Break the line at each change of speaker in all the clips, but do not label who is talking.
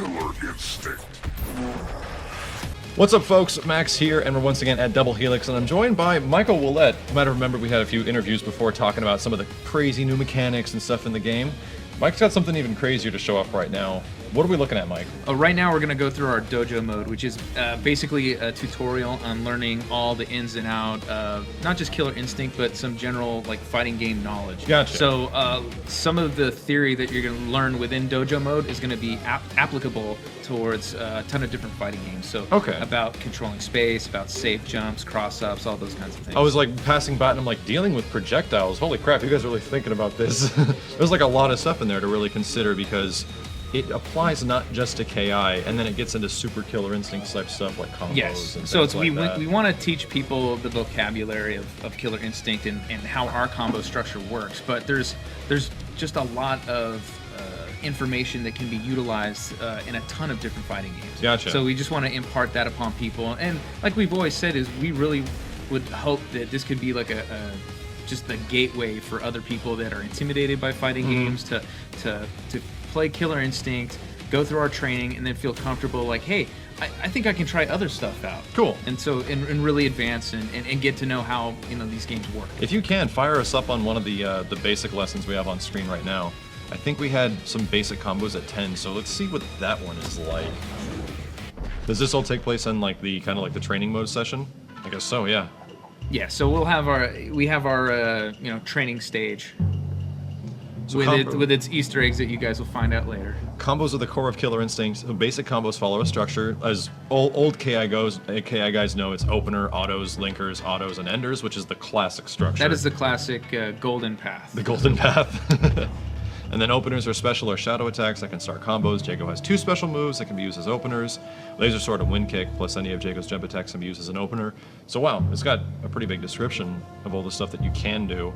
killer instinct.
What's up, folks? Max here, and we're once again at Double Helix, and I'm joined by Michael Willett. You might have remembered we had a few interviews before talking about some of the crazy new mechanics and stuff in the game. Mike's got something even crazier to show off right now. What are we looking at, Mike?
Right now we're going to go through our Dojo mode, which is basically a tutorial on learning all the ins and out of not just Killer Instinct, but some general like fighting game knowledge.
Gotcha.
So some of the theory that you're going to learn within Dojo mode is going to be applicable towards a ton of different fighting games. So about controlling space, about safe jumps, cross-ups, all those kinds of things.
I was like passing by and I'm like, dealing with projectiles. Holy crap, you guys are really thinking about this. There's like a lot of stuff in there to really consider because it applies not just to KI, and then it gets into super Killer Instinct type stuff like combos.
Yes,
and
so
things like
we want to teach people the vocabulary of Killer Instinct and how our combo structure works, but there's just a lot of information that can be utilized in a ton of different fighting games.
Gotcha.
So we just want to impart that upon people, and like we've always said, is we really would hope that this could be like just a gateway for other people that are intimidated by fighting games to play Killer Instinct, go through our training, and then feel comfortable like, hey, I think I can try other stuff out.
Cool.
And so, and really advance and get to know how these games work.
If you can, fire us up on one of the basic lessons we have on screen right now. I think we had some basic combos at 10, so let's see what that one is like. Does this all take place in like the kind of like the training mode session? I guess so, yeah.
Yeah, so we'll have our training stage. So with its Easter eggs that you guys will find out later.
Combos are the core of Killer Instinct. So basic combos follow a structure. As old KI guys know, it's opener, autos, linkers, autos, and enders, which is the classic structure.
That is the classic golden path.
The golden path. And then openers are special or shadow attacks that can start combos. Jago has 2 special moves that can be used as openers. Laser Sword and Wind Kick, plus any of Jago's jump attacks can be used as an opener. So wow, it's got a pretty big description of all the stuff that you can do.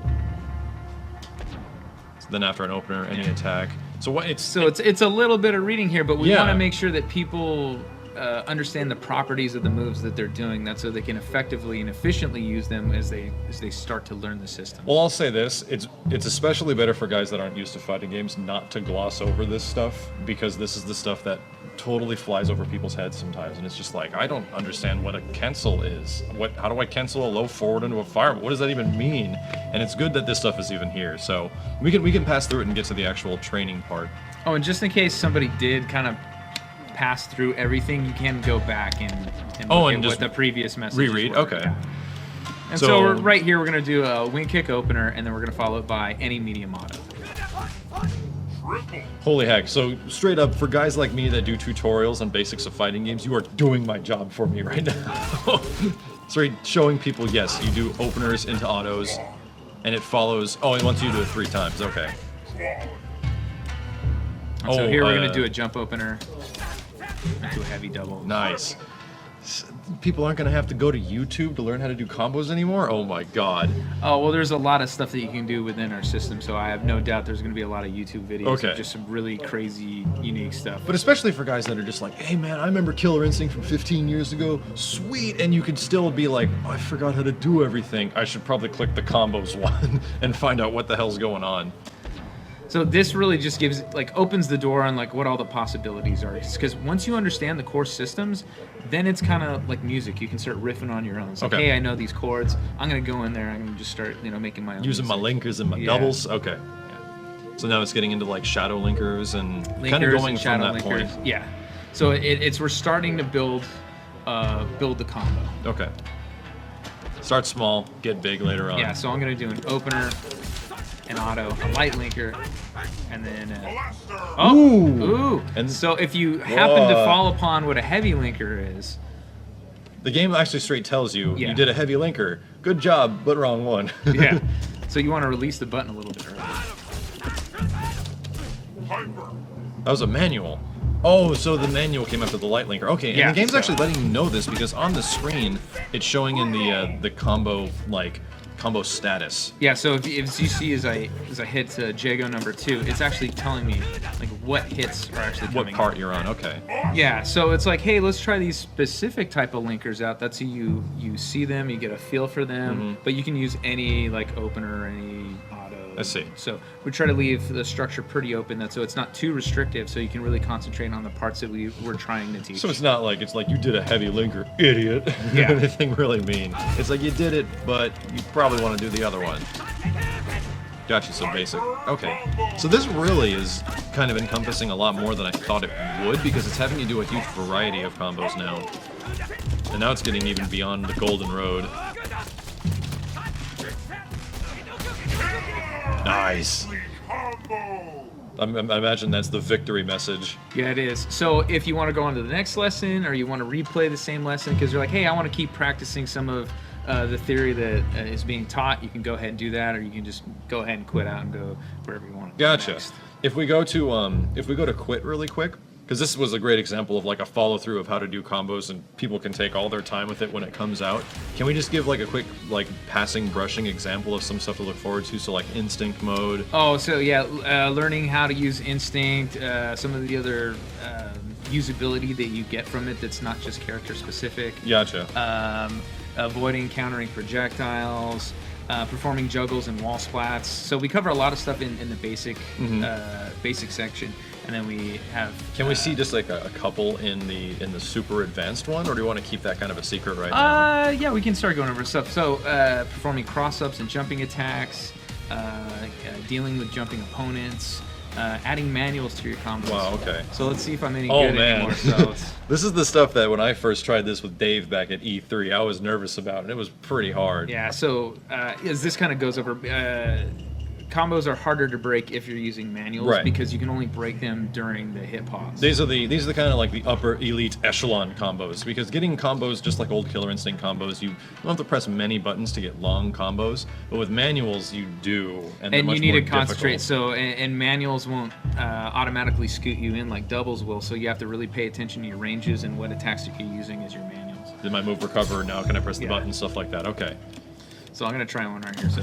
Then after an opener, any attack. So it's
a little bit of reading here, but we want to make sure that people understand the properties of the moves that they're doing. That's so they can effectively and efficiently use them as they start to learn the system.
Well, I'll say this: it's especially better for guys that aren't used to fighting games not to gloss over this stuff, because this is the stuff that totally flies over people's heads sometimes, and it's just like, I don't understand what a cancel is. How do I cancel a low forward into a fire? What does that even mean? And it's good that this stuff is even here, so we can pass through it and get to the actual training part.
Oh, and just in case somebody did kind of pass through everything, you can go back and look at what the previous messages
reread.
were.
Okay.
Yeah. And so right here we're going to do a Wind Kick opener, and then we're going to follow it by any medium auto.
Holy heck, so straight up, for guys like me that do tutorials on basics of fighting games, you are doing my job for me right now. Straight showing people, yes, you do openers into autos, and it follows, and once you do it 3 times, okay.
And so here we're going to do a jump opener into a heavy double.
Nice. People aren't going to have to go to YouTube to learn how to do combos anymore? Oh my god.
Oh, well, there's a lot of stuff that you can do within our system, so I have no doubt there's going to be a lot of YouTube videos of just some really crazy, unique stuff.
But especially for guys that are just like, hey man, I remember Killer Instinct from 15 years ago, sweet, and you can still be like, oh, I forgot how to do everything. I should probably click the combos one and find out what the hell's going on.
So this really just opens the door on what all the possibilities are, because once you understand the core systems, then it's kind of like music. You can start riffing on your own. It's like, hey, I know these chords. I'm gonna go in there. I'm gonna just start, making my own. Using
my linkers and my doubles. Okay. Yeah. So now it's getting into like shadow linkers and kind of going from that point.
Yeah. So we're starting to build the combo.
Okay. Start small, get big later on.
Yeah. So I'm gonna do an opener, an auto, a light linker, and then ooh. And so if you happen to fall upon what a heavy linker is,
the game actually straight tells you you did a heavy linker. Good job, but wrong one.
Yeah. So you want to release the button a little bit early.
That was a manual. Oh, so the manual came after the light linker. Okay, and the game's actually letting you know this because on the screen it's showing in the combo combo status.
Yeah, so if you see as I hit Jago number 2, it's actually telling me what hits are actually coming.
What part you're on, okay.
Yeah, so it's like, hey, let's try these specific type of linkers out. That's how you see them, you get a feel for them, but you can use any opener, any auto,
I see.
So we try to leave the structure pretty open, so it's not too restrictive, so you can really concentrate on the parts that we're trying to teach.
So it's not like you did a heavy linker, idiot.
Yeah.
Anything really mean. It's like you did it, but you probably want to do the other one. Gotcha, so basic. Okay. So this really is kind of encompassing a lot more than I thought it would, because it's having you do a huge variety of combos now. And now it's getting even beyond the golden road. Nice. I imagine that's the victory message.
Yeah, it is. So if you want to go on to the next lesson, or you want to replay the same lesson because you're like, hey, I want to keep practicing some of the theory that is being taught, you can go ahead and do that, or you can just go ahead and quit out and go wherever you want to go
Gotcha.
next.
If we go to quit really quick, because this was a great example of like a follow through of how to do combos, and people can take all their time with it when it comes out. Can we just give like a quick like passing brushing example of some stuff to look forward to? So like instinct mode.
Oh, so yeah, learning how to use instinct, some of the other usability that you get from it that's not just character specific.
Gotcha.
Avoiding, countering projectiles, performing juggles and wall splats. So we cover a lot of stuff in the basic basic section, and then we have.
Can we see just like a couple in the super advanced one, or do you want to keep that kind of a secret right now?
Yeah, we can start going over stuff. So performing cross-ups and jumping attacks, dealing with jumping opponents. Adding manuals to your combos.
Wow, okay.
So let's see if I'm any
Oh,
good
man.
anymore. So it's,
This is the stuff that when I first tried this with Dave back at E3, I was nervous about, and it was pretty hard.
yeah, so as this kind of goes over, combos are harder to break if you're using manuals,
Right.
because you can only break them during the hit pause.
These are the kind of like the upper elite echelon combos, because getting combos just like old Killer Instinct combos, you don't have to press many buttons to get long combos, but with manuals you do, and they're
And
much
you need
more
to concentrate.
difficult.
So, and manuals won't automatically scoot you in like doubles will. So you have to really pay attention to your ranges and what attacks that you're using as your manuals.
Did my move recover? Now can I press the
Yeah.
button? Stuff like that. Okay.
So I'm gonna try one right here. So,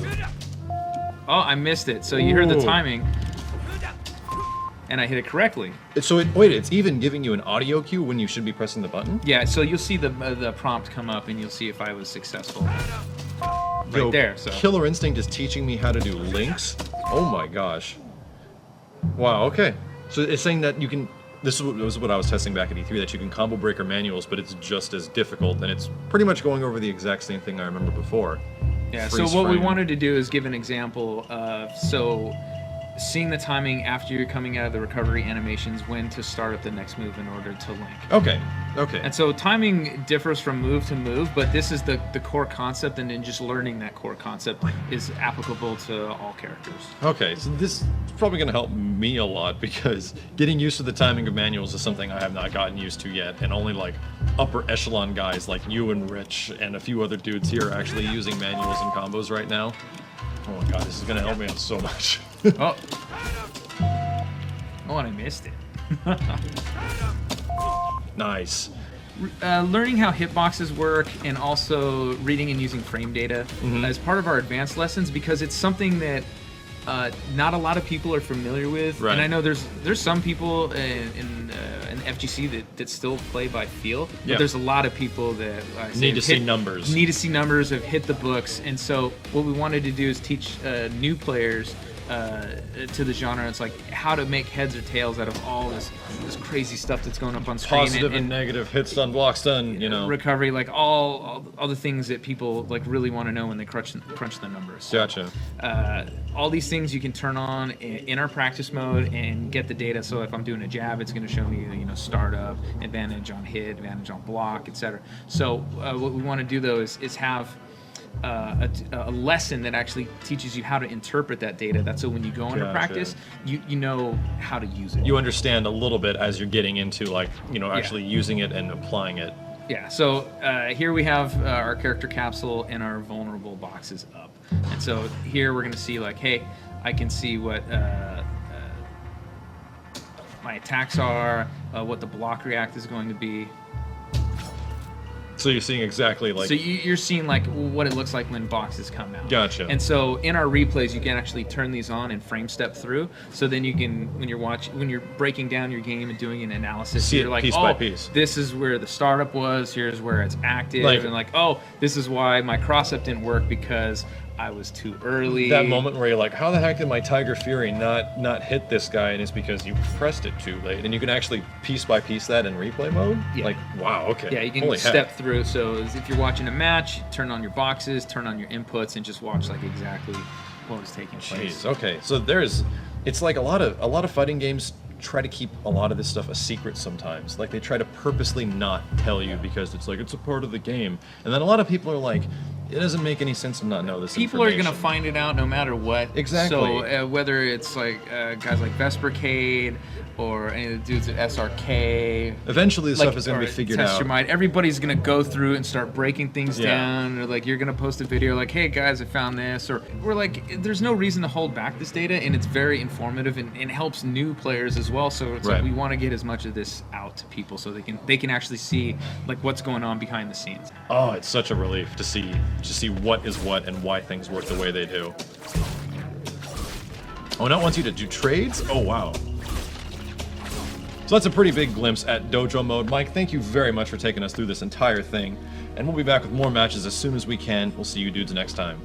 oh, I missed it. So you heard the
Ooh.
timing, and I hit it correctly.
So wait, it's even giving you an audio cue when you should be pressing the button?
Yeah. So you'll see the prompt come up, and you'll see if I was successful. Right
Yo,
there. So.
Killer Instinct is teaching me how to do links. Oh my gosh. Wow, okay. So it's saying that you can, this was what I was testing back at E3, that you can combo breaker manuals, but it's just as difficult, and it's pretty much going over the exact same thing I remember before.
Yeah, so
Freeze
what we
frame.
wanted to do is give an example of, so seeing the timing after you're coming out of the recovery animations, when to start up the next move in order to link.
Okay, okay.
And so timing differs from move to move, but this is the core concept, and then just learning that core concept is applicable to all characters.
Okay, so this is probably going to help me a lot, because getting used to the timing of manuals is something I have not gotten used to yet, and only like upper echelon guys like you and Rich and a few other dudes here are actually using manuals and combos right now. Oh my god, this is going to help me out so much.
Oh. Oh, and I missed it.
Nice.
Learning how hitboxes work, and also reading and using frame data as part of our advanced lessons, because it's something that not a lot of people are familiar with.
Right.
And I know there's some people in FGC that still play by feel, but
Yeah.
there's a lot of people that
Need to see numbers.
Need to see numbers, have hit the books, and so what we wanted to do is teach new players to the genre. It's like how to make heads or tails out of all this crazy stuff that's going up on screen.
Positive and negative, hits done, blocks done, you know.
Recovery, like all the things that people like really want to know when they crunch the numbers. So,
Gotcha.
all these things you can turn on in our practice mode and get the data. So if I'm doing a jab, it's going to show me, startup, advantage on hit, advantage on block, etc. So what we want to do though is have a lesson that actually teaches you how to interpret that data. That's so when you go into
Gotcha.
practice, you know how to use it.
You understand a little bit as you're getting into actually using it and applying it.
Yeah, so here we have our character capsule and our vulnerable boxes up. And so here we're going to see like, hey, I can see what my attacks are, what the block react is going to be.
So you're seeing exactly like.
So you're seeing like what it looks like when boxes come out.
Gotcha.
And so in our replays, you can actually turn these on and frame step through. So then you can, when you're breaking down your game and doing an analysis,
See it
you're like,
piece by piece.
This is where the startup was. Here's where it's active,
Like-
and like, oh, this is why my cross up didn't work because I was too early.
That moment where you're like, how the heck did my Tiger Fury not hit this guy? And it's because you pressed it too late. And you can actually piece by piece that in replay mode.
Yeah.
Like, wow, okay.
Yeah, you can
Holy
step
heck.
through. So if you're watching a match, turn on your boxes, turn on your inputs, and just watch like exactly what was taking place.
Jeez, okay. So it's like a lot of fighting games try to keep a lot of this stuff a secret sometimes. Like they try to purposely not tell you because it's like it's a part of the game. And then a lot of people are like, it doesn't make any sense to not know this
People are
information.
gonna find it out no matter what.
Exactly.
So whether it's like guys like Vespercade or any of the dudes at SRK,
Eventually, this
like,
stuff is going to
or
be figured
Test
out.
Your Mind. Everybody's gonna go through and start breaking things
Yeah.
down, or like you're gonna post a video like, "Hey guys, I found this," or we're like, there's no reason to hold back this data, and it's very informative and helps new players as well. So it's
Right.
like we want to get as much of this out to people so they can actually see like what's going on behind the scenes.
Oh, it's such a relief to see what is what and why things work the way they do. Oh, now it wants you to do trades? Oh, wow. So that's a pretty big glimpse at Dojo mode. Mike, thank you very much for taking us through this entire thing. And we'll be back with more matches as soon as we can. We'll see you dudes next time.